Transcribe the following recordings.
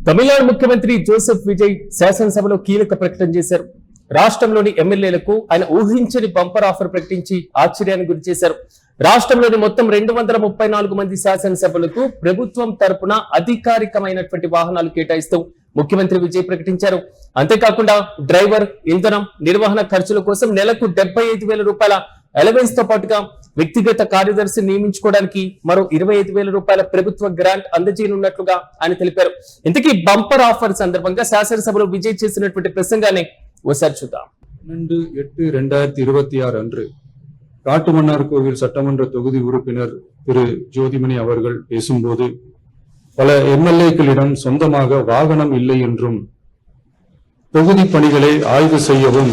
తమిళనాడు ముఖ్యమంత్రి జోసెఫ్ విజయ్ శాసనసభలో కీలక ప్రకటన చేశారు. రాష్ట్రంలోని ఎమ్మెల్యేలకు ఆయన ఊహించని బంపర్ ఆఫర్ ప్రకటించి ఆశ్చర్యానికి గురి చేశారు. రాష్ట్రంలోని మొత్తం 234 మంది శాసనసభ్యులకు ప్రభుత్వం తరపున అధికారికమైనటువంటి వాహనాలు కేటాయిస్తూ ముఖ్యమంత్రి విజయ్ ప్రకటించారు. అంతేకాకుండా డ్రైవర్, ఇంధనం, నిర్వహణ ఖర్చుల కోసం నెలకు 75,000 రూపాయల అలవెన్స్ తో పాటుగా వ్యక్తిగత కార్యదర్శి నియమించుకోవడానికి మరో 25,000 రూపాయల ప్రభుత్వ గ్రాంట్ అందజేయనున్నట్లుగా ఆయన తెలిపారు. ఇంతకీ బంపర్ ఆఫర్ సందర్భంగా శాసనసభలో విజయ్ చేసినటువంటి ప్రసంగాన్ని ఒకసారి చూద్దాం. 12/8/2026 அன்று காட்டுமன்னார் கோவில் சட்டமன்ற தொகுதி உறுப்பினர் திரு ஜோதிமணி அவர்கள் பேசும்போது பல எம்எல்ஏக்களிடம் சொந்தமாக வாகனம் இல்லை என்றும் தொகுதி பணிகளை ஆய்வு செய்யவும்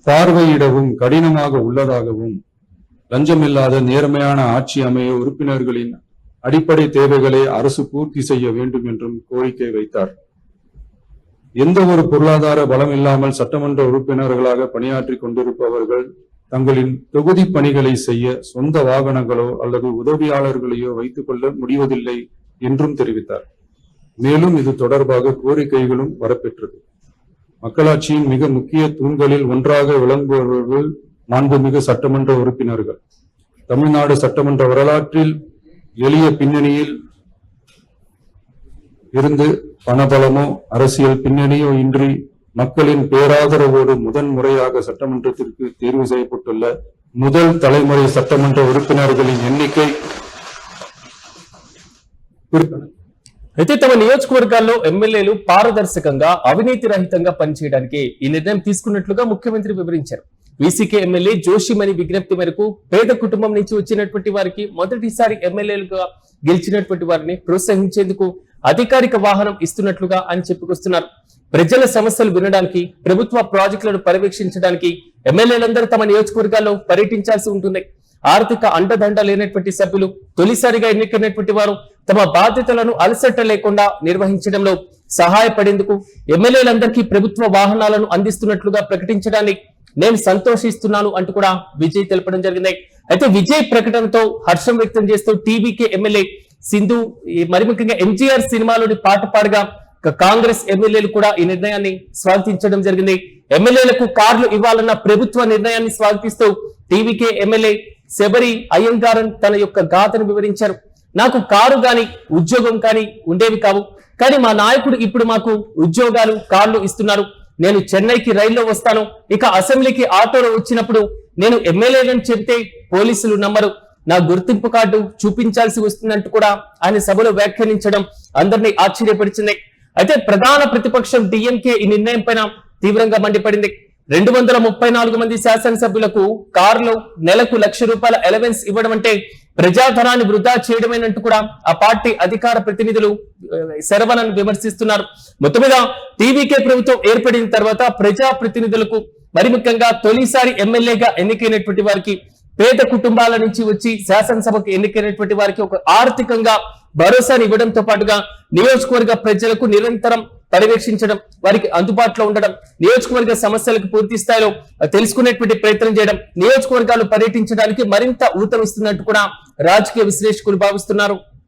பார்வையிடவும் கடினமாக உள்ளதாகவும் லஞ்சமில்லாத நேர்மையான ஆட்சி அமைய உறுப்பினர்களின் அடிப்படை தேவைகளை அரசு பூர்த்தி செய்ய வேண்டும் என்றும் கோரிக்கை வைத்தார். எந்த ஒரு பொருளாதார பலம் இல்லாமல் சட்டமன்ற உறுப்பினர்களாக பணியாற்றி கொண்டிருப்பவர்கள் தங்களின் தொகுதி பணிகளை செய்ய சொந்த வாகனங்களோ அல்லது உதவியாளர்களையோ வைத்துக் கொள்ள முடிவதில்லை என்றும் தெரிவித்தார். மேலும் இது தொடர்பாக கோரிக்கைகளும் வரப்பெற்றது. மக்களாட்சியின் மிக முக்கிய தூண்களில் ஒன்றாக விளங்குபவர்கள் மாண்புமிகு சட்டமன்ற உறுப்பினர்கள். தமிழ்நாடு சட்டமன்ற வரலாற்றில் எளிய பின்னணியில் இருந்து பணபலமோ அரசியல் பின்னணியோ இன்றி மக்களின் பேராதரவோடு முதன்முறையாக சட்டமன்றத்திற்கு தேர்வு செய்யப்பட்டுள்ள முதல் தலைமுறை சட்டமன்ற உறுப்பினர்களின் எண்ணிக்கை అయితే తమ నియోజకవర్గాల్లో ఎమ్మెల్యేలు పారదర్శకంగా అవినీతి రహితంగా పనిచేయడానికి ఈ నిర్ణయం తీసుకున్నట్లుగా ముఖ్యమంత్రి వివరించారు. వీసీకే ఎమ్మెల్యే జోషిమణి విజ్ఞప్తి మేరకు పేద కుటుంబం నుంచి వచ్చినటువంటి వారికి మొదటిసారి ఎమ్మెల్యేలుగా గెలిచినటువంటి వారిని ప్రోత్సహించేందుకు అధికారిక వాహనం ఇస్తున్నట్లుగా ఆయన చెప్పుకొస్తున్నారు. ప్రజల సమస్యలు వినడానికి, ప్రభుత్వ ప్రాజెక్టులను పర్యవేక్షించడానికి ఎమ్మెల్యేలందరూ తమ నియోజకవర్గాల్లో పర్యటించాల్సి ఉంటుంది. ఆర్థిక అండదండ లేనటువంటి సభ్యులు, తొలిసారిగా ఎన్నికైనటువంటి వారు తమ బాధ్యతలను అలసట లేకుండా నిర్వహించడంలో సహాయపడేందుకు ఎమ్మెల్యేలందరికీ ప్రభుత్వ వాహనాలను అందిస్తున్నట్లుగా ప్రకటించడాన్ని నేను సంతోషిస్తున్నాను అంటూ కూడా విజయ్ తెలపడం జరిగింది. అయితే విజయ్ ప్రకటనతో హర్షం వ్యక్తం చేస్తూ టీవీకే ఎమ్మెల్యే సింధు, మరి ముఖ్యంగా ఎంజీఆర్ సినిమాలోని పాట పాడగా కాంగ్రెస్ ఎమ్మెల్యేలు కూడా ఈ నిర్ణయాన్ని స్వాగతించడం జరిగింది. ఎమ్మెల్యేలకు కార్లు ఇవ్వాలన్న ప్రభుత్వ నిర్ణయాన్ని స్వాగతిస్తూ టీవీకే ఎమ్మెల్యే శబరి అయ్యంగారన్ తన యొక్క గాథను వివరించారు. నాకు కారు గాని ఉద్యోగం కానీ ఉండేవి కావు, కానీ మా నాయకుడు ఇప్పుడు మాకు ఉద్యోగాలు, కార్లు ఇస్తున్నారు. నేను చెన్నైకి రైల్లో వస్తాను, ఇక అసెంబ్లీకి ఆటోలో వచ్చినప్పుడు నేను ఎమ్మెల్యేలను చెబితే పోలీసులు నమ్మరు, నా గుర్తింపు కార్డు చూపించాల్సి వస్తుందంటూ కూడా ఆయన సభలో వ్యాఖ్యానించడం అందరినీ ఆశ్చర్యపరిచింది. అయితే ప్రధాన ప్రతిపక్షం డిఎంకే ఈ నిర్ణయం పైన తీవ్రంగా మండిపడింది. 234 మంది శాసనసభ్యులకు కారులో నెలకు ₹1,00,000 రూపాయల అలవెన్స్ ఇవ్వడం అంటే ప్రజాధనాన్ని వృధా చేయడమేనంటూ కూడా ఆ పార్టీ అధికార ప్రతినిధులు శరవణను విమర్శిస్తున్నారు. మొత్తం మీద టీవీకే ప్రభుత్వం ఏర్పడిన తర్వాత ప్రజా ప్రతినిధులకు, మరి ముఖ్యంగా తొలిసారి ఎమ్మెల్యేగా ఎన్నికైనటువంటి వారికి, పేద కుటుంబాల నుంచి వచ్చి శాసనసభకు ఎన్నికైనటువంటి వారికి ఒక ఆర్థికంగా భరోసాని ఇవ్వడంతో పాటుగా నియోజకవర్గ ప్రజలకు నిరంతరం పర్యవేక్షించడం, వారికి అందుబాటులో ఉండడం, నియోజకవర్గ సమస్యలకు పూర్తి స్థాయిలో తెలుసుకునేటువంటి ప్రయత్నం చేయడం, నియోజకవర్గాలు పర్యటించడానికి మరింత ఊతమిస్తున్నట్టు కూడా రాజకీయ విశ్లేషకులు భావిస్తున్నారు.